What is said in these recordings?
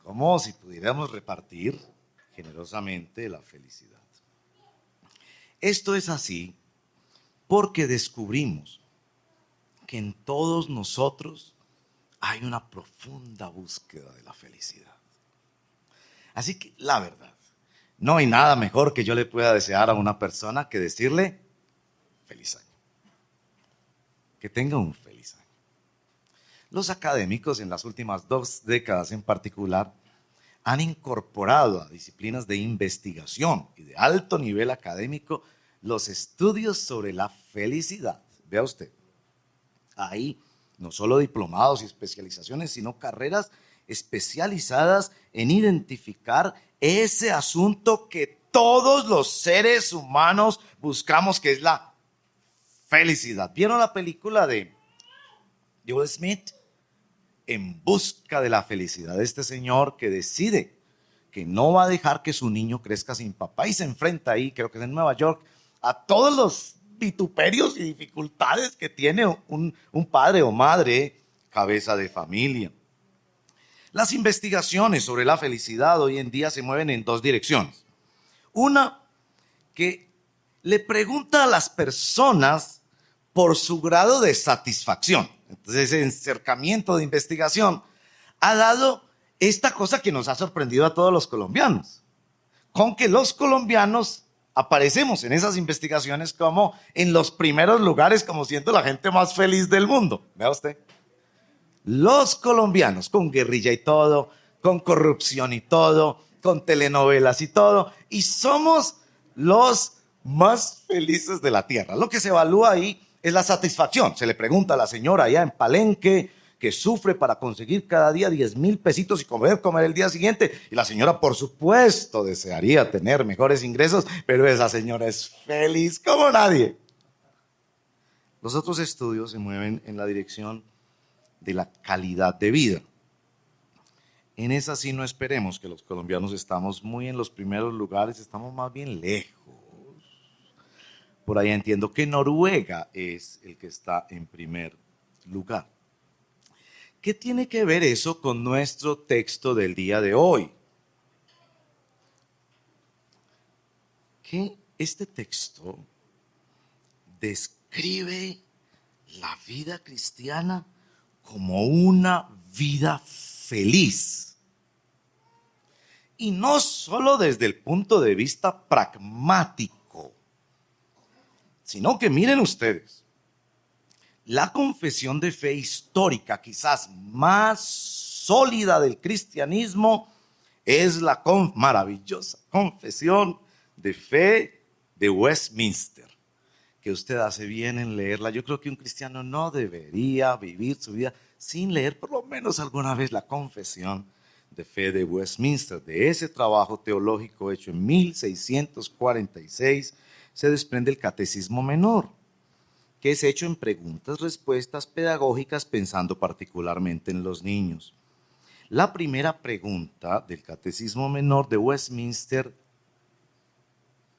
como si pudiéramos repartir generosamente la felicidad. Esto es así porque descubrimos que en todos nosotros hay una profunda búsqueda de la felicidad. Así que la verdad, no hay nada mejor que yo le pueda desear a una persona que decirle feliz año. Que tenga un feliz año. Los académicos en las últimas 2 décadas en particular han incorporado a disciplinas de investigación y de alto nivel académico los estudios sobre la felicidad. Vea usted, hay no solo diplomados y especializaciones, sino carreras especializadas en identificar ese asunto que todos los seres humanos buscamos, que es la felicidad. ¿Vieron la película de Will Smith? En busca de la felicidad. Este señor que decide que no va a dejar que su niño crezca sin papá y se enfrenta ahí, creo que es en Nueva York, a todos los vituperios y dificultades que tiene un padre o madre cabeza de familia. Las investigaciones sobre la felicidad hoy en día se mueven en 2 direcciones. Una, que le pregunta a las personas por su grado de satisfacción. Entonces, ese acercamiento de investigación ha dado esta cosa que nos ha sorprendido a todos los colombianos, con que los colombianos aparecemos en esas investigaciones como en los primeros lugares, como siendo la gente más feliz del mundo. Vea usted. Los colombianos, con guerrilla y todo, con corrupción y todo, con telenovelas y todo, y somos los más felices de la tierra. Lo que se evalúa ahí es la satisfacción. Se le pregunta a la señora allá en Palenque, que sufre para conseguir cada día 10,000 pesitos y comer el día siguiente. Y la señora, por supuesto, desearía tener mejores ingresos, pero esa señora es feliz como nadie. Los otros estudios se mueven en la dirección de la calidad de vida. En esa sí no esperemos que los colombianos estamos muy en los primeros lugares, estamos más bien lejos. Por ahí entiendo que Noruega es el que está en primer lugar. ¿Qué tiene que ver eso con nuestro texto del día de hoy? Que este texto describe la vida cristiana como una vida feliz. Y no solo desde el punto de vista pragmático, sino que miren ustedes, la confesión de fe histórica quizás más sólida del cristianismo es la maravillosa confesión de fe de Westminster, que usted hace bien en leerla. Yo creo que un cristiano no debería vivir su vida sin leer por lo menos alguna vez la confesión de fe de Westminster. De ese trabajo teológico hecho en 1646 se desprende el Catecismo Menor, que es hecho en preguntas-respuestas pedagógicas pensando particularmente en los niños. La primera pregunta del Catecismo Menor de Westminster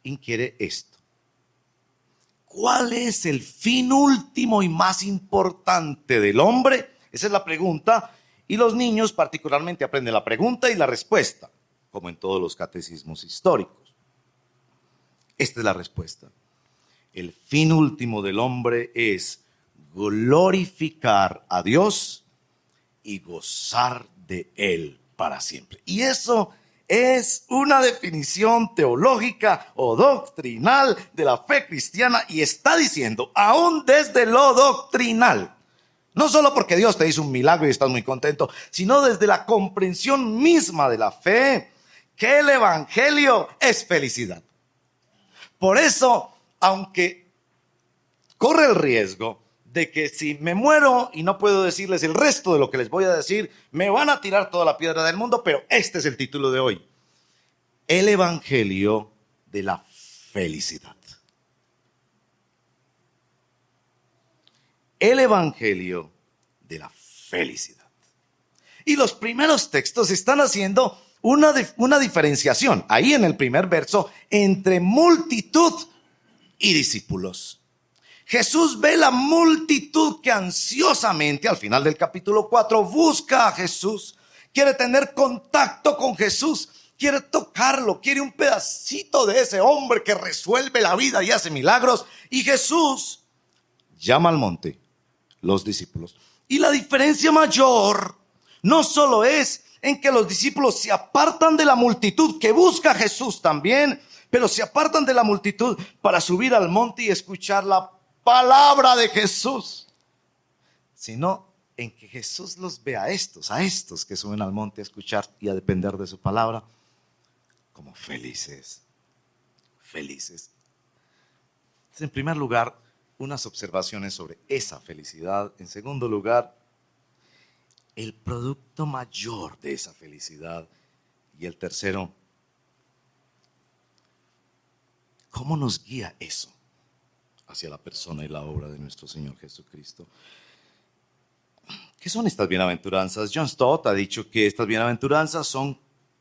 inquiere esto: ¿cuál es el fin último y más importante del hombre? Esa es la pregunta, y los niños particularmente aprenden la pregunta y la respuesta, como en todos los catecismos históricos. Esta es la respuesta. El fin último del hombre es glorificar a Dios y gozar de Él para siempre. Y eso es una definición teológica o doctrinal de la fe cristiana, y está diciendo, aún desde lo doctrinal, no solo porque Dios te hizo un milagro y estás muy contento, sino desde la comprensión misma de la fe, que el evangelio es felicidad. Por eso, aunque corre el riesgo de que si me muero y no puedo decirles el resto de lo que les voy a decir, me van a tirar toda la piedra del mundo, pero este es el título de hoy: el evangelio de la felicidad. El evangelio de la felicidad. Y los primeros textos están haciendo una diferenciación, ahí en el primer verso, entre multitud y discípulos. Jesús ve la multitud que ansiosamente, al final del capítulo 4, busca a Jesús, quiere tener contacto con Jesús, quiere tocarlo, quiere un pedacito de ese hombre que resuelve la vida y hace milagros. Y Jesús llama al monte los discípulos. Y la diferencia mayor no solo es en que los discípulos se apartan de la multitud que busca a Jesús también, pero se apartan de la multitud para subir al monte y escuchar la palabra de Jesús, sino en que Jesús los ve a estos que suben al monte a escuchar y a depender de su palabra, como felices. Entonces, en primer lugar, unas observaciones sobre esa felicidad. En segundo lugar, el producto mayor de esa felicidad. Y el tercero, ¿cómo nos guía eso hacia la persona y la obra de nuestro Señor Jesucristo? ¿Qué son estas bienaventuranzas? John Stott ha dicho que estas bienaventuranzas son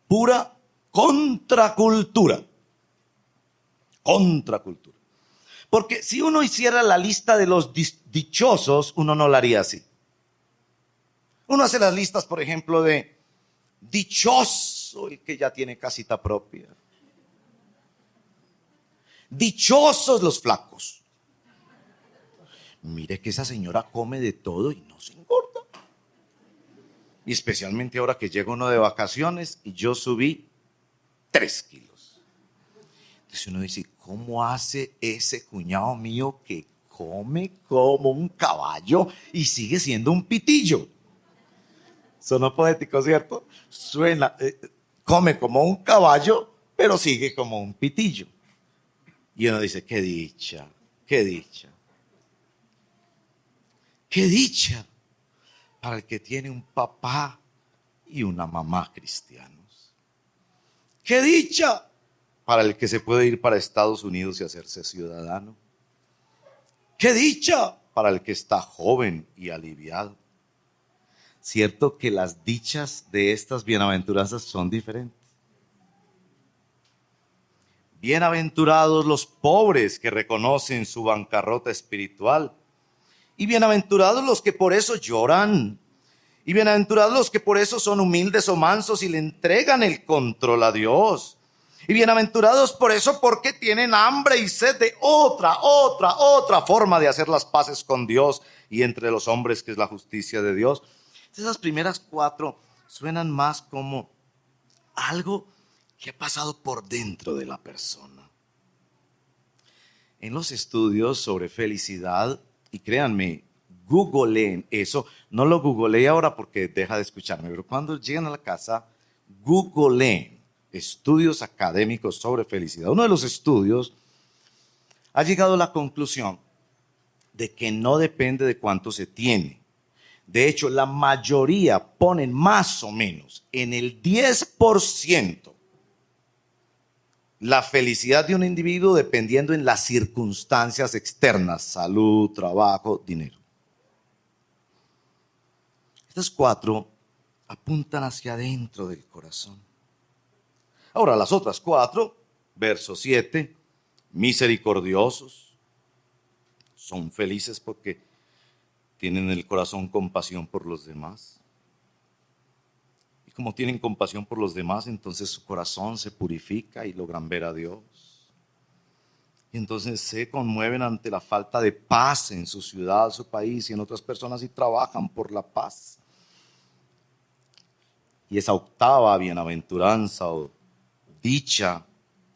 pura contracultura. Contracultura. Porque si uno hiciera la lista de los dichosos, uno no la haría así. Uno hace las listas, por ejemplo, de dichoso el que ya tiene casita propia. Dichosos los flacos. Mire que esa señora come de todo y no se engorda. Y especialmente ahora que llega uno de vacaciones y yo subí 3 kilos. Entonces uno dice, ¿cómo hace ese cuñado mío que come como un caballo y sigue siendo un pitillo? Sonó poético, ¿cierto? Suena, come como un caballo, pero sigue como un pitillo. Y uno dice, qué dicha, qué dicha. Qué dicha para el que tiene un papá y una mamá cristianos. Qué dicha para el que se puede ir para Estados Unidos y hacerse ciudadano. Qué dicha para el que está joven y aliviado. Cierto que las dichas de estas bienaventuranzas son diferentes. Bienaventurados los pobres que reconocen su bancarrota espiritual. Y bienaventurados los que por eso lloran. Y bienaventurados los que por eso son humildes o mansos y le entregan el control a Dios. Y bienaventurados por eso, porque tienen hambre y sed de otra forma de hacer las paces con Dios y entre los hombres, que es la justicia de Dios. Esas primeras 4 suenan más como algo que ha pasado por dentro de la persona. En los estudios sobre felicidad, y créanme, googleen eso. No lo googleé ahora porque deja de escucharme, pero cuando lleguen a la casa, googleen estudios académicos sobre felicidad. Uno de los estudios ha llegado a la conclusión de que no depende de cuánto se tiene. De hecho, la mayoría ponen más o menos en el 10% la felicidad de un individuo dependiendo en las circunstancias externas, salud, trabajo, dinero. Estas 4 apuntan hacia adentro del corazón. Ahora, las otras 4, verso 7, misericordiosos, son felices porque tienen en el corazón compasión por los demás. Y como tienen compasión por los demás, entonces su corazón se purifica y logran ver a Dios. Y entonces se conmueven ante la falta de paz en su ciudad, su país y en otras personas y trabajan por la paz. Y esa octava bienaventuranza o dicha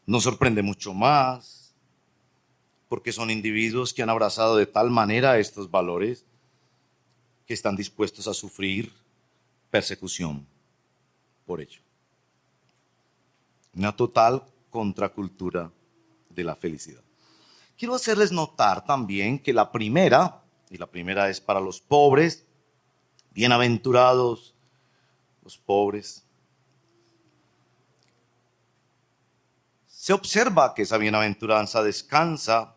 nos sorprende mucho más, porque son individuos que han abrazado de tal manera estos valores que están dispuestos a sufrir persecución por ello. Una total contracultura de la felicidad. Quiero hacerles notar también que la primera, y la primera es para los pobres, bienaventurados los pobres. Se observa que esa bienaventuranza descansa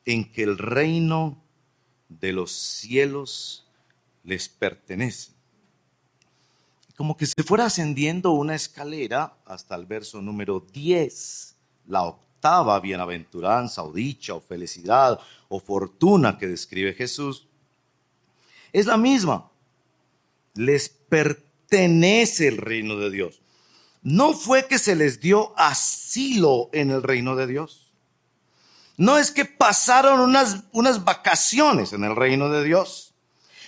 en que el reino de los cielos les pertenece. Como que se fuera ascendiendo una escalera hasta el verso número 10, la octava bienaventuranza o dicha o felicidad o fortuna que describe Jesús, es la misma. Les pertenece pertenece el reino de Dios. No fue que se les dio asilo en el reino de Dios. No es que pasaron unas vacaciones en el reino de Dios.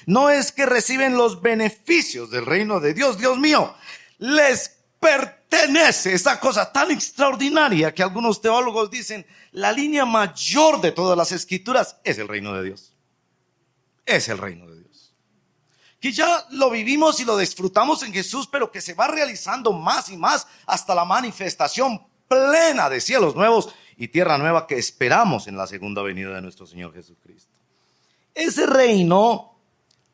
No es que reciben los beneficios del reino de Dios. Dios mío, les pertenece esa cosa tan extraordinaria que algunos teólogos dicen, la línea mayor de todas las escrituras es el reino de Dios. Es el reino de Dios. Que ya lo vivimos y lo disfrutamos en Jesús, pero que se va realizando más y más hasta la manifestación plena de cielos nuevos y tierra nueva que esperamos en la segunda venida de nuestro Señor Jesucristo. Ese reino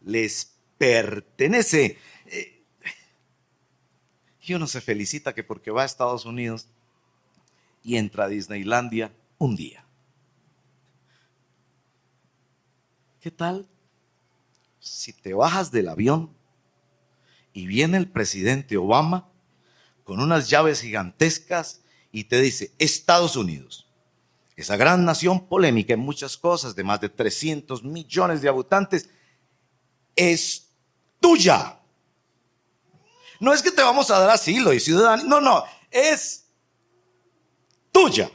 les pertenece. Y uno se felicita que porque va a Estados Unidos y entra a Disneylandia un día. ¿Qué tal si te bajas del avión y viene el presidente Obama con unas llaves gigantescas y te dice, Estados Unidos, esa gran nación polémica en muchas cosas, de más de 300 millones de habitantes, es tuya? No es que te vamos a dar asilo y ciudadanía, no, es tuya.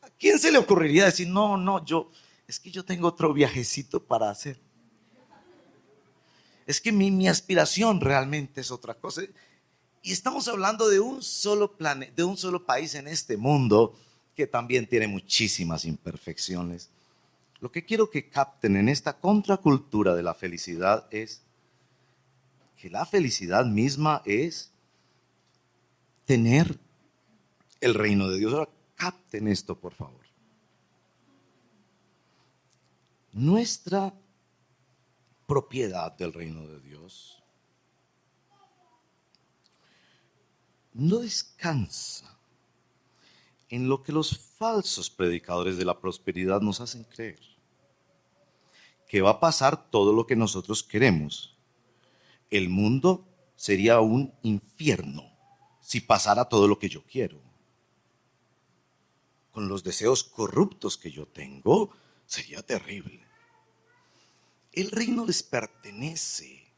¿A quién se le ocurriría decir, es que yo tengo otro viajecito para hacer? Es que mi aspiración realmente es otra cosa. Y estamos hablando de un solo planeta, de un solo país en este mundo que también tiene muchísimas imperfecciones. Lo que quiero que capten en esta contracultura de la felicidad es que la felicidad misma es tener el reino de Dios. Ahora, capten esto, por favor. Nuestra propiedad del reino de Dios no descansa en lo que los falsos predicadores de la prosperidad nos hacen creer, que va a pasar todo lo que nosotros queremos. El mundo sería un infierno si pasara todo lo que yo quiero. Con los deseos corruptos que yo tengo, sería terrible. El reino les pertenece,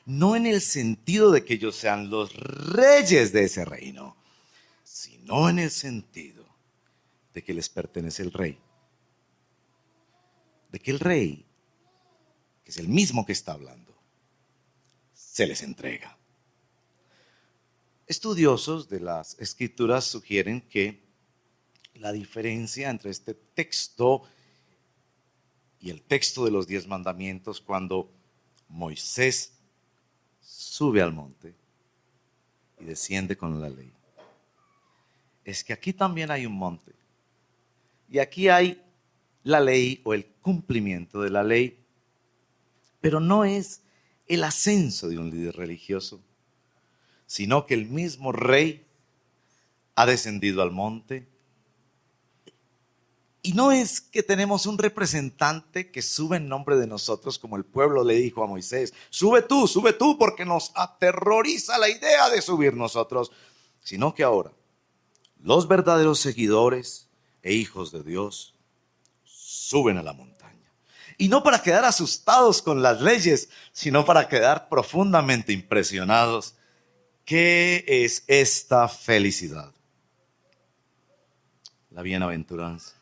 no en el sentido de que ellos sean los reyes de ese reino, sino en el sentido de que les pertenece el rey. De que el rey, que es el mismo que está hablando, se les entrega. Estudiosos de las escrituras sugieren que la diferencia entre este texto y el texto de los 10 mandamientos, cuando Moisés sube al monte y desciende con la ley, es que aquí también hay un monte y aquí hay la ley o el cumplimiento de la ley, pero no es el ascenso de un líder religioso, sino que el mismo rey ha descendido al monte. Y no es que tenemos un representante que sube en nombre de nosotros, como el pueblo le dijo a Moisés, sube tú, porque nos aterroriza la idea de subir nosotros, sino que ahora los verdaderos seguidores e hijos de Dios suben a la montaña. Y no para quedar asustados con las leyes, sino para quedar profundamente impresionados. ¿Qué es esta felicidad? La bienaventuranza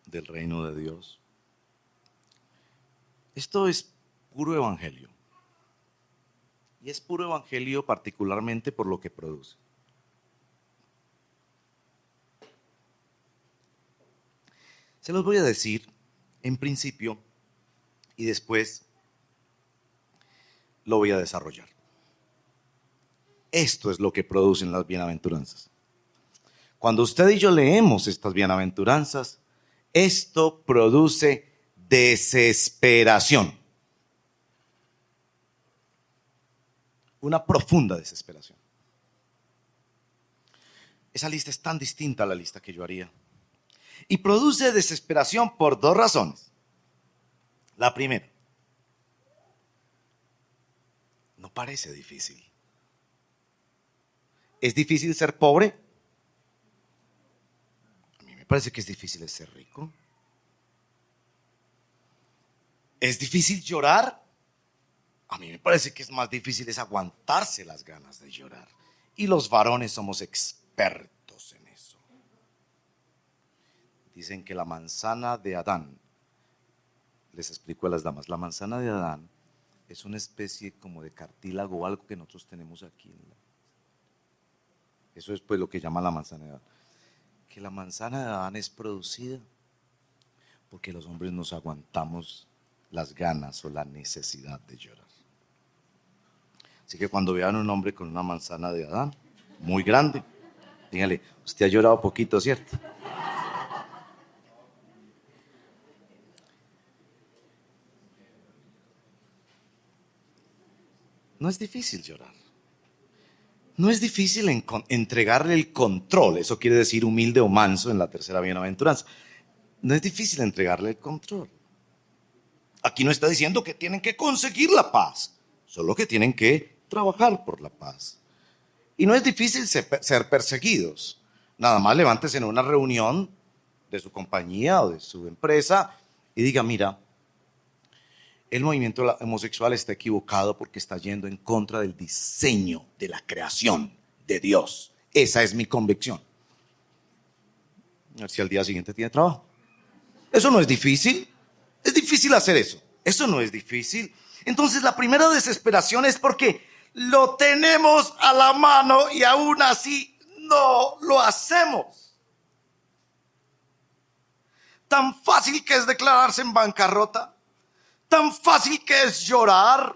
del reino de Dios. Esto es puro evangelio. Y es puro evangelio particularmente por lo que produce. Se los voy a decir en principio y después lo voy a desarrollar. Esto es lo que producen las bienaventuranzas. Cuando usted y yo leemos estas bienaventuranzas, esto produce desesperación. Una profunda desesperación. Esa lista es tan distinta a la lista que yo haría. Y produce desesperación por 2 razones. La primera, no parece difícil. ¿Es difícil ser pobre? A mí me parece que es difícil ser rico. ¿Es difícil llorar? A mí me parece que es más difícil es aguantarse las ganas de llorar. Y los varones somos expertos en eso. Dicen que la manzana de Adán, les explico a las damas, la manzana de Adán es una especie como de cartílago o algo que nosotros tenemos aquí. Eso es pues lo que llama la manzana de Adán. Que la manzana de Adán es producida porque los hombres nos aguantamos las ganas o la necesidad de llorar. Así que cuando vean un hombre con una manzana de Adán muy grande, díganle, usted ha llorado poquito, ¿cierto? No es difícil llorar. No es difícil entregarle el control. Eso quiere decir humilde o manso en la tercera bienaventuranza. No es difícil entregarle el control. Aquí no está diciendo que tienen que conseguir la paz, solo que tienen que trabajar por la paz. Y no es difícil ser perseguidos. Nada más levántese en una reunión de su compañía o de su empresa y diga, mira, el movimiento homosexual está equivocado porque está yendo en contra del diseño de la creación de Dios. Esa es mi convicción. A ver si al día siguiente tiene trabajo. Eso no es difícil. Es difícil hacer eso. Eso no es difícil. Entonces la primera desesperación es porque lo tenemos a la mano y aún así no lo hacemos. Tan fácil que es declararse en bancarrota. Tan fácil que es llorar.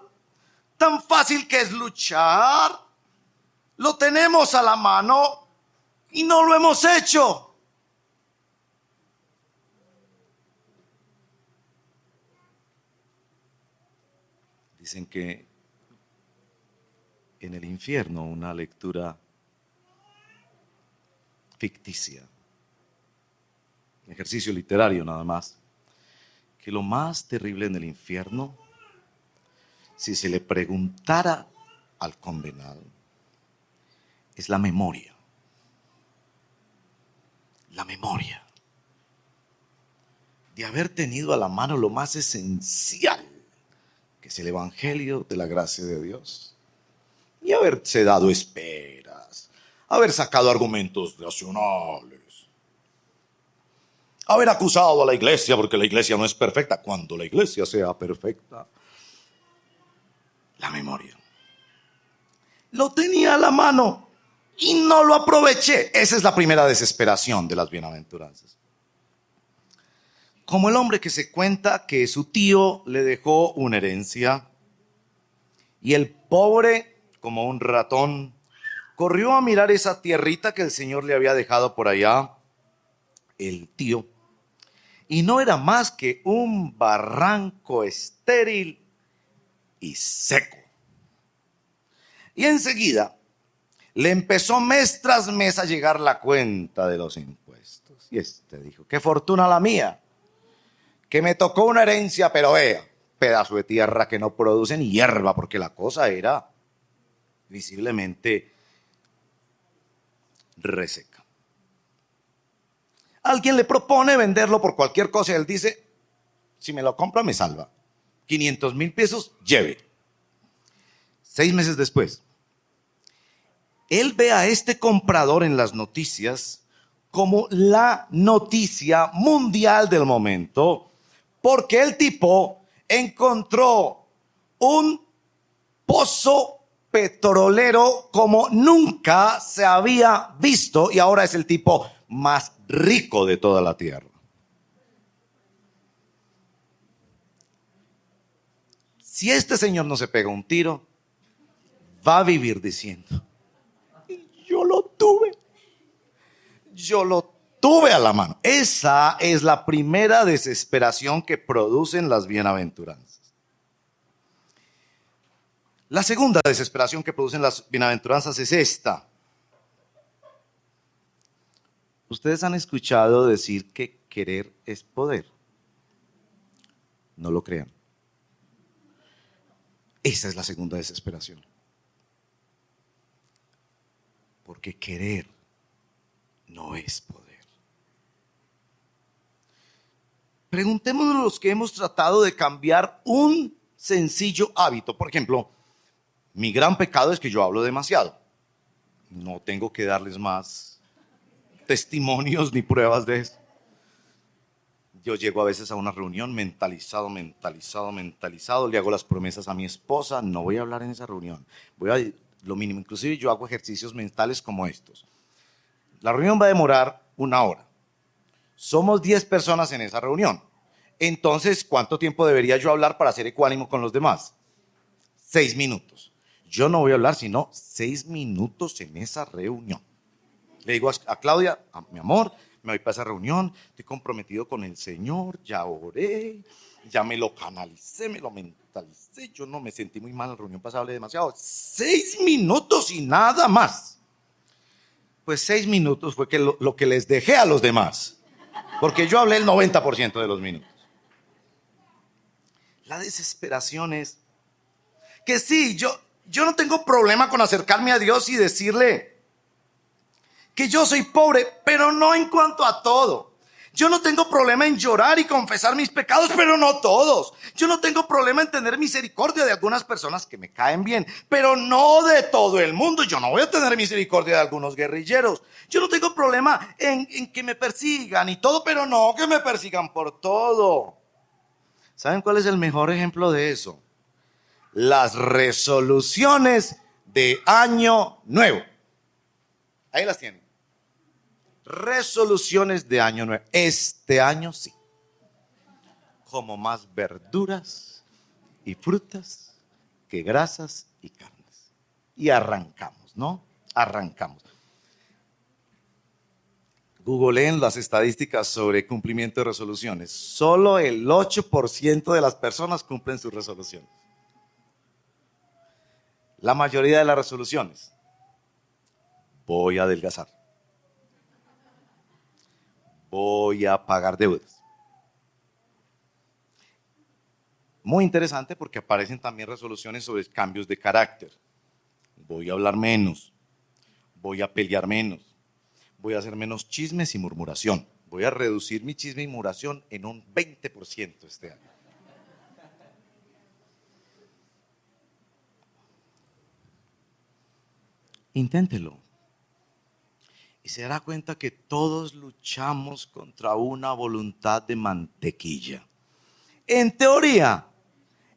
Tan fácil que es luchar. Lo tenemos a la mano y no lo hemos hecho. Dicen que en el infierno, una lectura ficticia, ejercicio literario nada más, que lo más terrible en el infierno, si se le preguntara al condenado, es la memoria. La memoria de haber tenido a la mano lo más esencial, que es el Evangelio de la gracia de Dios, y haberse dado esperas, haber sacado argumentos racionales, haber acusado a la iglesia porque la iglesia no es perfecta, cuando la iglesia sea perfecta. La memoria. Lo tenía a la mano y no lo aproveché. Esa es la primera desesperación de las bienaventuranzas. Como el hombre que se cuenta que su tío le dejó una herencia y el pobre, como un ratón, corrió a mirar esa tierrita que el Señor le había dejado por allá, el tío, y no era más que un barranco estéril y seco. Y enseguida le empezó mes tras mes a llegar la cuenta de los impuestos. Y este dijo, qué fortuna la mía, que me tocó una herencia, pero vea, pedazo de tierra que no produce ni hierba, porque la cosa era visiblemente reseca. Alguien le propone venderlo por cualquier cosa y él dice, si me lo compra me salva. 500,000 pesos, lleve. 6 meses después, él ve a este comprador en las noticias como la noticia mundial del momento, porque el tipo encontró un pozo petrolero como nunca se había visto y ahora es el tipo más rico de toda la tierra. Si este señor no se pega un tiro, va a vivir diciendo, yo lo tuve. Yo lo tuve a la mano. Esa es la primera desesperación que producen las bienaventuranzas. La segunda desesperación que producen las bienaventuranzas es esta. Ustedes han escuchado decir que querer es poder. No lo crean. Esa es la segunda desesperación. Porque querer no es poder. Preguntémonos los que hemos tratado de cambiar un sencillo hábito. Por ejemplo, mi gran pecado es que yo hablo demasiado. No tengo que darles más testimonios ni pruebas de eso. Yo llego a veces a una reunión mentalizado, le hago las promesas a mi esposa, no voy a hablar en esa reunión, voy a lo mínimo, inclusive yo hago ejercicios mentales como estos. La reunión va a demorar 1 hora. Somos 10 personas en esa reunión. Entonces, ¿cuánto tiempo debería yo hablar para ser ecuánimo con los demás? 6 minutos. Yo no voy a hablar sino 6 minutos en esa reunión. Le digo a Claudia, mi amor, me voy para esa reunión, estoy comprometido con el Señor, ya oré, ya me lo canalicé, me lo mentalicé, yo no me sentí muy mal en la reunión pasada, hablé demasiado. 6 minutos y nada más. Pues 6 minutos fue lo que les dejé a los demás, porque yo hablé el 90% de los minutos. La desesperación es que sí, yo no tengo problema con acercarme a Dios y decirle que yo soy pobre, pero no en cuanto a todo. Yo no tengo problema en llorar y confesar mis pecados, pero no todos. Yo no tengo problema en tener misericordia de algunas personas que me caen bien, pero no de todo el mundo. Yo no voy a tener misericordia de algunos guerrilleros. Yo no tengo problema en que me persigan y todo, pero no que me persigan por todo. ¿Saben cuál es el mejor ejemplo de eso? Las resoluciones de Año Nuevo. Ahí las tienen. Resoluciones de Año Nuevo. Este año sí. Como más verduras y frutas que grasas y carnes. Y arrancamos, ¿no? Arrancamos. Googleen las estadísticas sobre cumplimiento de resoluciones. Solo el 8% de las personas cumplen sus resoluciones. La mayoría de las resoluciones. Voy a adelgazar. Voy a pagar deudas. Muy interesante porque aparecen también resoluciones sobre cambios de carácter. Voy a hablar menos. Voy a pelear menos. Voy a hacer menos chismes y murmuración. Voy a reducir mi chisme y murmuración en un 20% este año. Inténtelo. Y se dará cuenta que todos luchamos contra una voluntad de mantequilla. En teoría,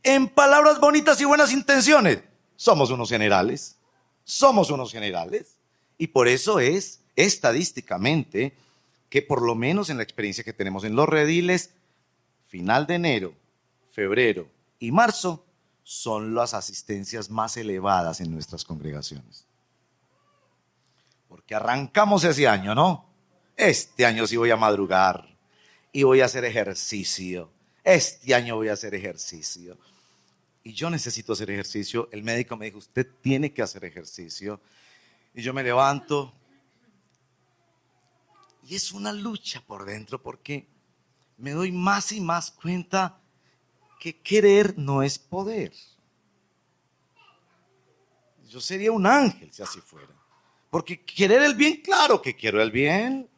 en palabras bonitas y buenas intenciones, somos unos generales. Somos unos generales. Y por eso es estadísticamente que por lo menos en la experiencia que tenemos en los rediles, final de enero, febrero y marzo son las asistencias más elevadas en nuestras congregaciones. Porque arrancamos ese año, ¿no? Este año sí voy a madrugar y voy a hacer ejercicio. Este año voy a hacer ejercicio. Y yo necesito hacer ejercicio. El médico me dijo, usted tiene que hacer ejercicio. Y yo me levanto. Y es una lucha por dentro porque me doy más y más cuenta que querer no es poder. Yo sería un ángel si así fuera. Porque querer el bien, claro que quiero el bien.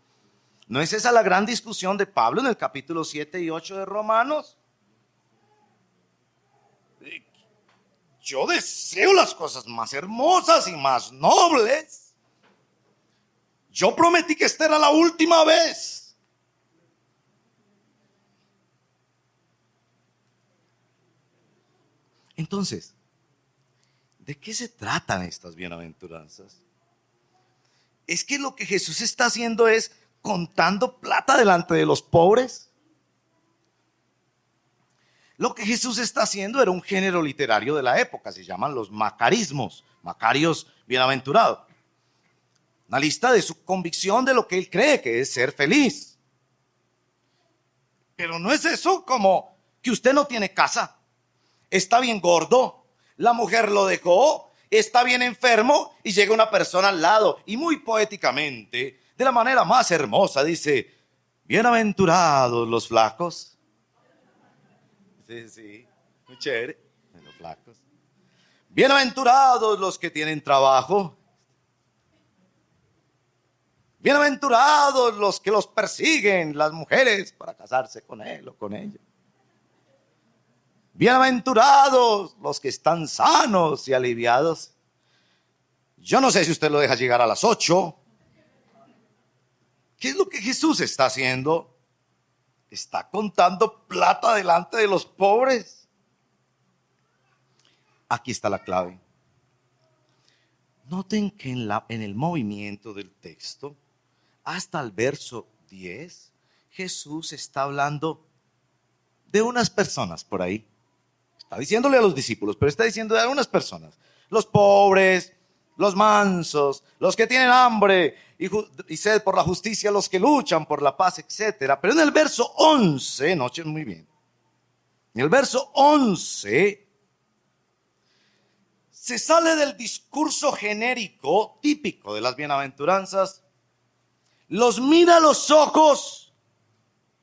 ¿No es esa la gran discusión de Pablo en el capítulo 7 y 8 de Romanos? Yo deseo las cosas más hermosas y más nobles. Yo prometí que esta era la última vez. Entonces, ¿de qué se tratan estas bienaventuranzas? Es que lo que Jesús está haciendo es contando plata delante de los pobres. Lo que Jesús está haciendo era un género literario de la época, se llaman los macarismos, macarios bienaventurados. Una lista de su convicción de lo que él cree que es ser feliz. Pero no es eso como que usted no tiene casa, está bien gordo, la mujer lo dejó, está bien enfermo y llega una persona al lado y muy poéticamente, de la manera más hermosa, dice, bienaventurados los flacos. Sí, muy chévere, los flacos. Bienaventurados los que tienen trabajo. Bienaventurados los que los persiguen, las mujeres, para casarse con él o con ella. Bienaventurados los que están sanos y aliviados. Yo no sé si usted lo deja llegar a las 8. ¿Qué es lo que Jesús está haciendo? Está contando plata delante de los pobres. Aquí está la clave. Noten que en el movimiento del texto, hasta el verso 10, Jesús está hablando de unas personas por ahí. Está diciéndole a los discípulos, pero está diciendo de algunas personas. Los pobres, los mansos, los que tienen hambre y sed por la justicia, los que luchan por la paz, etc. Pero en el verso 11, nochen muy bien, en el verso 11 se sale del discurso genérico típico de las bienaventuranzas, los mira a los ojos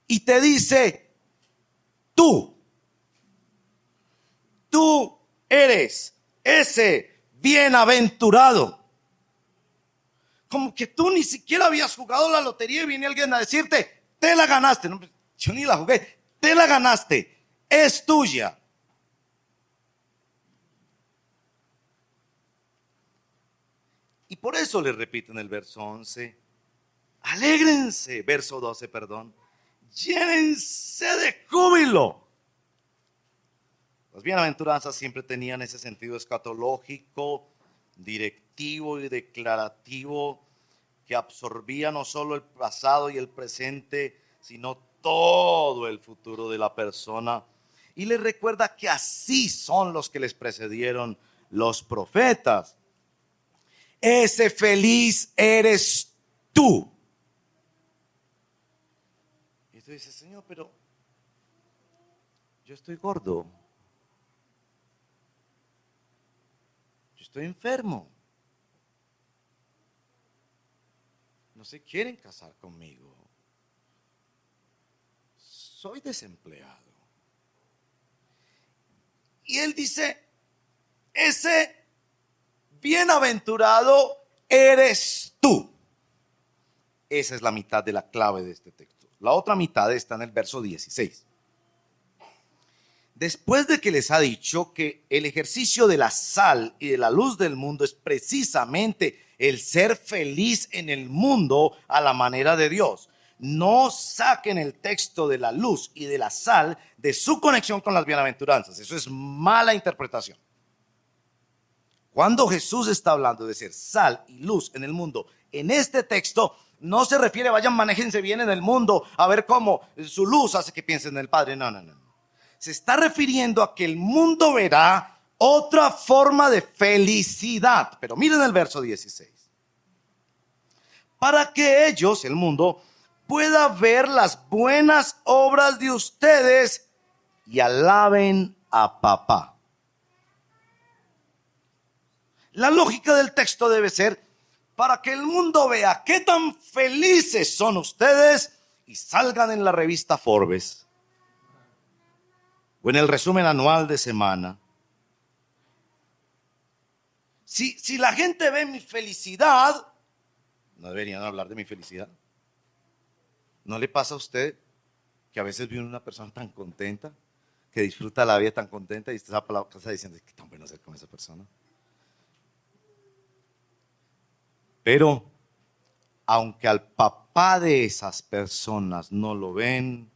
y te dice, tú eres ese bienaventurado. Como que tú ni siquiera habías jugado la lotería y viene alguien a decirte, te la ganaste. No, yo ni la jugué, te la ganaste, es tuya. Y por eso le repito en el verso 11, alégrense, verso 12, perdón, llénense de júbilo. Las bienaventuranzas siempre tenían ese sentido escatológico, directivo y declarativo que absorbía no solo el pasado y el presente, sino todo el futuro de la persona. Y les recuerda que así son los que les precedieron los profetas. Ese feliz eres tú. Y tú dices, Señor, pero yo estoy gordo. Estoy enfermo. No se quieren casar conmigo. Soy desempleado. Y él dice, ese bienaventurado eres tú. Esa es la mitad de la clave de este texto. La otra mitad está en el verso 16. Después de que les ha dicho que el ejercicio de la sal y de la luz del mundo es precisamente el ser feliz en el mundo a la manera de Dios. No saquen el texto de la luz y de la sal de su conexión con las bienaventuranzas. Eso es mala interpretación. Cuando Jesús está hablando de ser sal y luz en el mundo, en este texto no se refiere, vayan, manéjense bien en el mundo, a ver cómo su luz hace que piensen en el Padre. No. Se está refiriendo a que el mundo verá otra forma de felicidad. Pero miren el verso 16. Para que ellos, el mundo, pueda ver las buenas obras de ustedes y alaben a papá. La lógica del texto debe ser para que el mundo vea qué tan felices son ustedes y salgan en la revista Forbes o en el resumen anual de semana. Si la gente ve mi felicidad, no deberían hablar de mi felicidad. ¿No le pasa a usted que a veces ve una persona tan contenta, que disfruta la vida tan contenta y usted va para la casa diciendo, qué tan bueno ser con esa persona? Pero aunque al papá de esas personas no lo ven,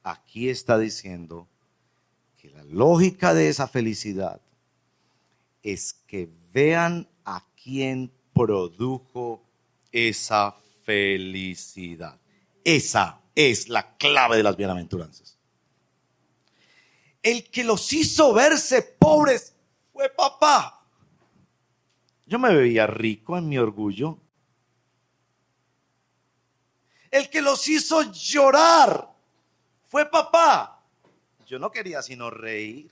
aquí está diciendo que la lógica de esa felicidad es que vean a quién produjo esa felicidad. Esa es la clave de las bienaventuranzas. El que los hizo verse pobres fue papá. Yo me veía rico en mi orgullo. El que los hizo llorar fue papá. Yo no quería sino reír.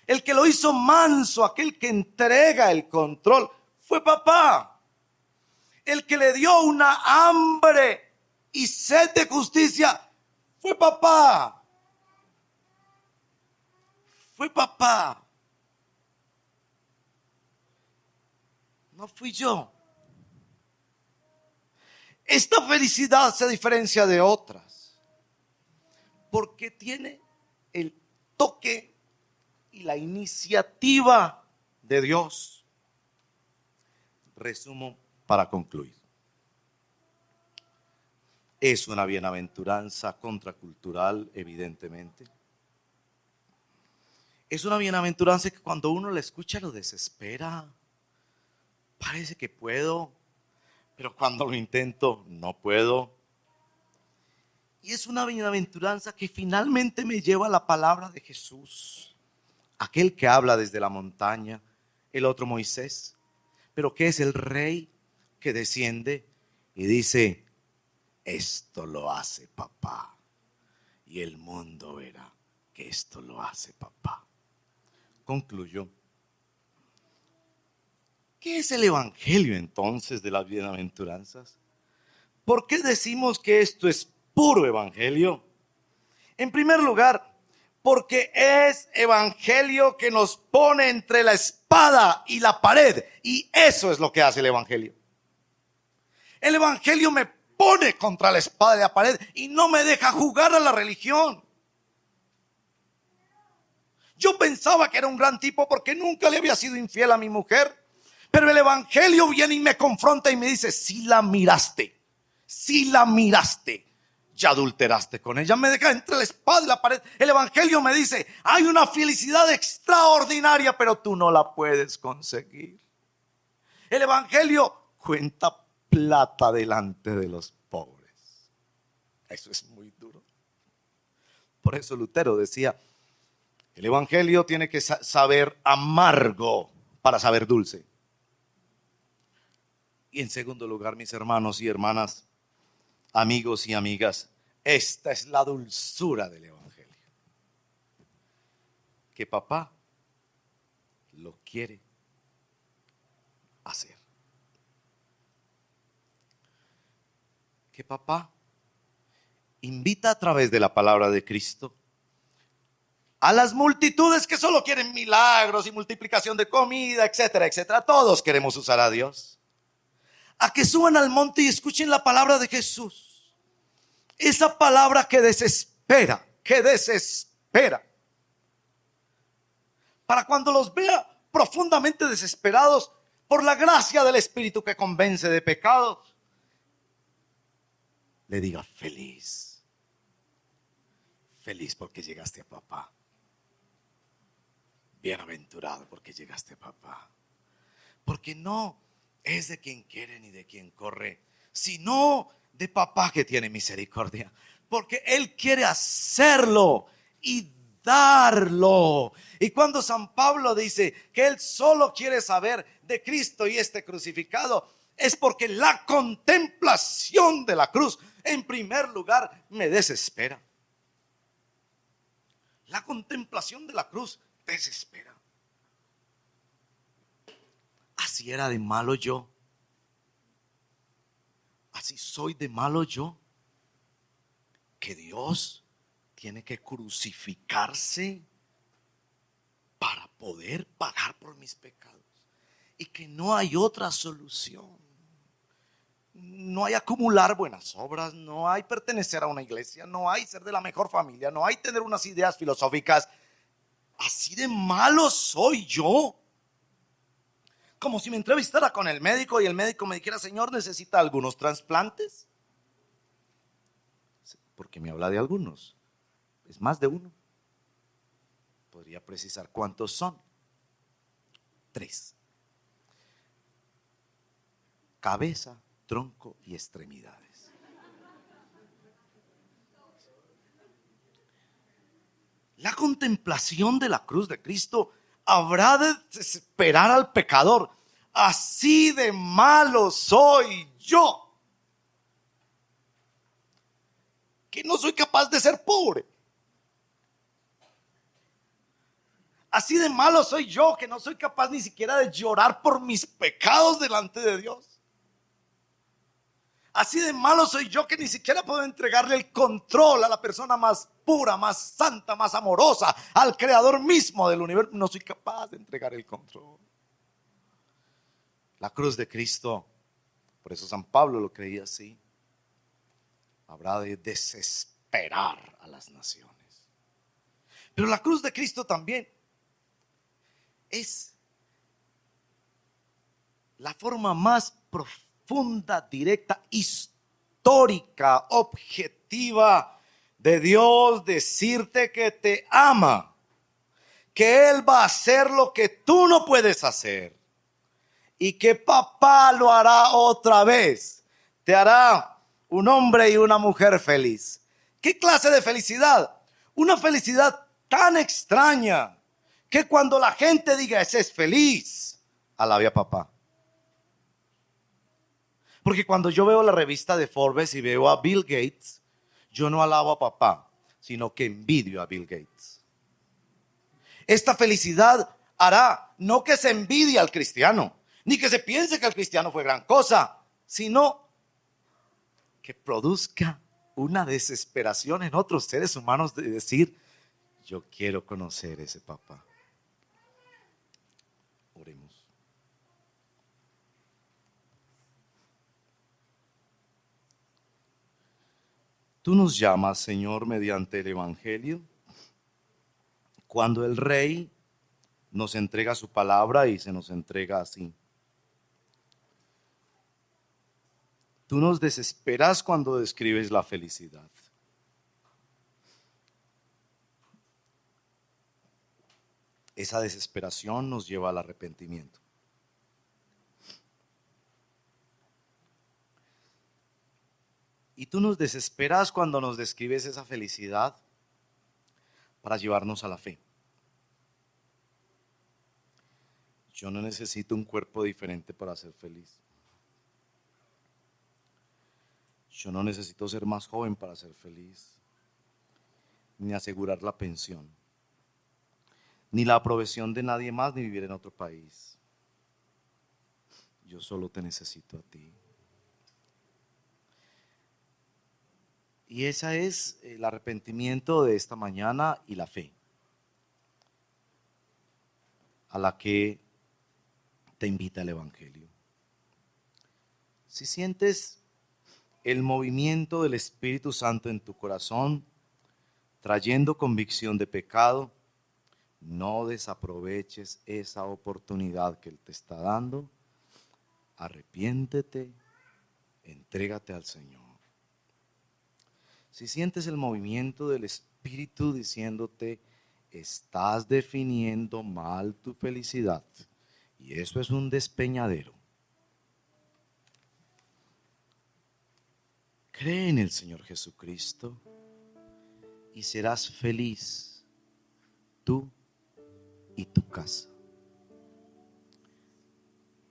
El que lo hizo manso, aquel que entrega el control, fue papá. El que le dio una hambre y sed de justicia, fue papá. Fue papá. No fui yo. Esta felicidad se diferencia de otras porque tiene el toque y la iniciativa de Dios. Resumo para concluir. Es una bienaventuranza contracultural, evidentemente. Es una bienaventuranza que cuando uno la escucha lo desespera. Parece que puedo, pero cuando lo intento no puedo. Y es una bienaventuranza que finalmente me lleva a la palabra de Jesús, aquel que habla desde la montaña, el otro Moisés, pero que es el rey que desciende y dice: esto lo hace papá, y el mundo verá que esto lo hace papá. Concluyo. ¿Qué es el evangelio entonces de las bienaventuranzas? ¿Por qué decimos que esto es puro evangelio? En primer lugar, porque es evangelio que nos pone entre la espada y la pared, y eso es lo que hace el evangelio. El evangelio me pone contra la espada y la pared y no me deja jugar a la religión. Yo pensaba que era un gran tipo porque nunca le había sido infiel a mi mujer, pero el evangelio viene y me confronta y me dice: si la miraste, ya adulteraste con ella. Me deja entre la espada y la pared. El evangelio me dice: hay una felicidad extraordinaria, pero tú no la puedes conseguir. El evangelio cuenta plata delante de los pobres. Eso es muy duro. Por eso Lutero decía: el evangelio tiene que saber amargo para saber dulce. Y en segundo lugar, mis hermanos y hermanas, amigos y amigas, esta es la dulzura del evangelio, que papá lo quiere hacer. Que papá invita a través de la palabra de Cristo a las multitudes que solo quieren milagros y multiplicación de comida, etcétera, etcétera. Todos queremos usar a Dios, a que suban al monte y escuchen la palabra de Jesús. Esa palabra que desespera, para cuando los vea profundamente desesperados por la gracia del Espíritu que convence de pecados, le diga: feliz porque llegaste a papá, bienaventurado porque llegaste a papá. Porque no es de quien quiere ni de quien corre, sino de papá que tiene misericordia, porque Él quiere hacerlo y darlo. Y cuando San Pablo dice que él solo quiere saber de Cristo y este crucificado, es porque la contemplación de la cruz, en primer lugar, me desespera. La contemplación de la cruz desespera. Así era de malo yo. Así soy de malo yo, que Dios tiene que crucificarse para poder pagar por mis pecados, y que no hay otra solución. No hay acumular buenas obras, no hay pertenecer a una iglesia, no hay ser de la mejor familia, no hay tener unas ideas filosóficas. Así de malo soy yo. Como si me entrevistara con el médico y el médico me dijera: señor, ¿necesita algunos trasplantes? Porque me habla de algunos, es más de uno. Podría precisar cuántos son. 3: cabeza, tronco y extremidades. La contemplación de la cruz de Cristo habrá de desesperar al pecador. Así de malo soy yo, que no soy capaz de ser pobre. Así de malo soy yo, que no soy capaz ni siquiera de llorar por mis pecados delante de Dios. Así de malo soy yo, que ni siquiera puedo entregarle el control a la persona más pura, más santa, más amorosa, al creador mismo del universo. No soy capaz de entregar el control. La cruz de Cristo, por eso San Pablo lo creía así, habrá de desesperar a las naciones. Pero la cruz de Cristo también es la forma más profunda, directa, histórica, objetiva de Dios decirte que te ama, que Él va a hacer lo que tú no puedes hacer y que papá lo hará otra vez. Te hará un hombre y una mujer feliz. ¿Qué clase de felicidad? Una felicidad tan extraña que cuando la gente diga ese es feliz, alabe a papá. Porque cuando yo veo la revista de Forbes y veo a Bill Gates, yo no alabo a papá, sino que envidio a Bill Gates. Esta felicidad hará no que se envidie al cristiano, ni que se piense que el cristiano fue gran cosa, sino que produzca una desesperación en otros seres humanos de decir, yo quiero conocer ese papá. Oremos. Tú nos llamas, Señor, mediante el Evangelio, cuando el Rey nos entrega su palabra y se nos entrega así. Tú nos desesperas cuando describes la felicidad. Esa desesperación nos lleva al arrepentimiento. Y tú nos desesperas cuando nos describes esa felicidad para llevarnos a la fe. Yo no necesito un cuerpo diferente para ser feliz. Yo no necesito ser más joven para ser feliz, ni asegurar la pensión, ni la aprobación de nadie más, ni vivir en otro país. Yo solo te necesito a ti. Y ese es el arrepentimiento de esta mañana y la fe a la que te invita el Evangelio. Si sientes el movimiento del Espíritu Santo en tu corazón, trayendo convicción de pecado, no desaproveches esa oportunidad que Él te está dando. Arrepiéntete, entrégate al Señor. Si sientes el movimiento del Espíritu diciéndote, estás definiendo mal tu felicidad, y eso es un despeñadero, cree en el Señor Jesucristo y serás feliz, tú y tu casa.